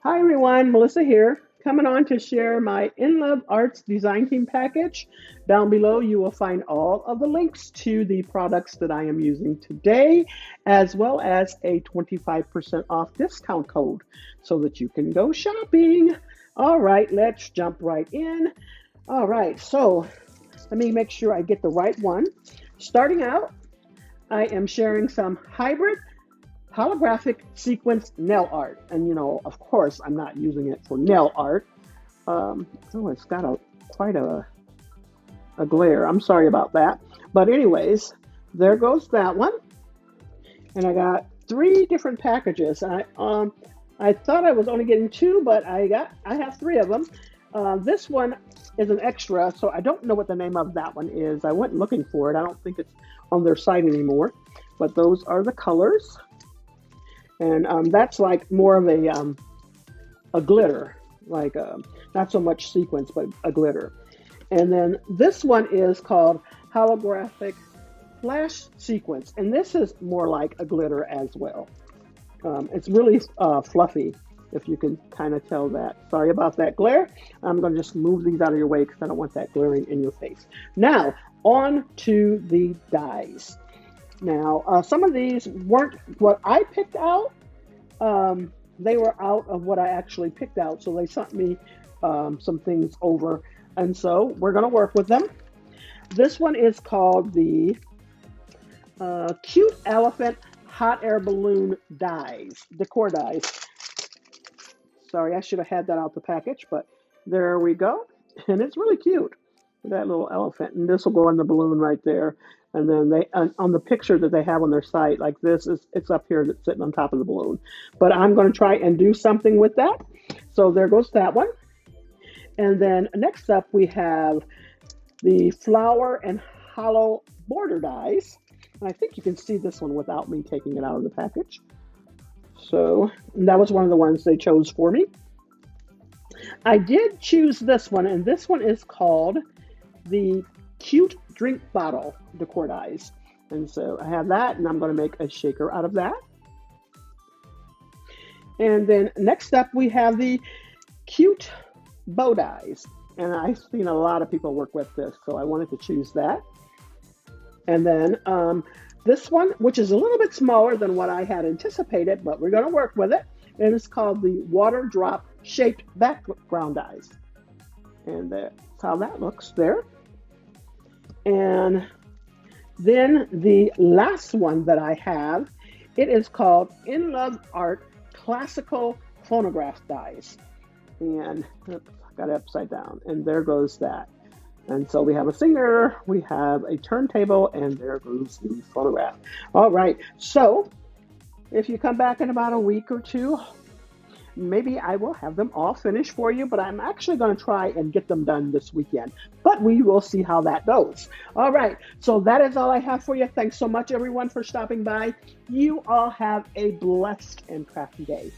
Hi everyone, Melissa here, coming on to share my Inlovearts design team package. Down below you will find all of the links to the products that I am using today, as well as a 25% off discount code so that you can go shopping. All right, let's jump right in. All right, so let me make sure I get the right one. Starting out, I am sharing some hybrid holographic sequence nail art. And of course, I'm not using it for nail art. Oh, it's got quite a glare. I'm sorry about that. But anyways, there goes that one. And I got three different packages. I thought I was only getting two, but I have three of them. This one is an extra, so I don't know what the name of that one is. I went looking for it. I don't think it's on their site anymore. But those are the colors. And that's like more of a glitter, like not so much sequence, but a glitter. And then this one is called Holographic Flash Sequence. And this is more like a glitter as well. It's really fluffy, if you can kind of tell that. Sorry about that glare. I'm going to just move these out of your way because I don't want that glaring in your face. Now, on to the dies. Now, some of these weren't what I picked out. They were out of what I actually picked out, so they sent me some things over, and so we're going to work with them. This one is called the Cute Elephant Hot Air Balloon Dies, Decor Dies. Sorry, I should have had that out the package, but there we go, and it's really cute. That little elephant, and this will go on the balloon right there. And then they on the picture that they have on their site, like it's up here that's sitting on top of the balloon. But I'm going to try and do something with that. So there goes that one. And then next up we have the flower and hollow border dies. And I think you can see this one without me taking it out of the package. So that was one of the ones they chose for me. I did choose this one, and this one is called the Cute Drink Bottle Decor Dies. And so I have that, and I'm going to make a shaker out of that. And then next up we have the Cute Bow Dies. And I've seen a lot of people work with this, so I wanted to choose that. And then this one, which is a little bit smaller than what I had anticipated, but we're going to work with it. And it's called the Waterdrop-shaped background dies. And that's how that looks there. And then the last one that I have, it is called Inloveart Classical Phonograph Dies. And oops, I got it upside down. And there goes that. And so we have a singer, we have a turntable, and there goes the phonograph. All right. So if you come back in about a week or two, maybe I will have them all finished for you, but I'm actually going to try and get them done this weekend. But we will see how that goes. All right, so that is all I have for you. Thanks so much, everyone, for stopping by. You all have a blessed and crafty day.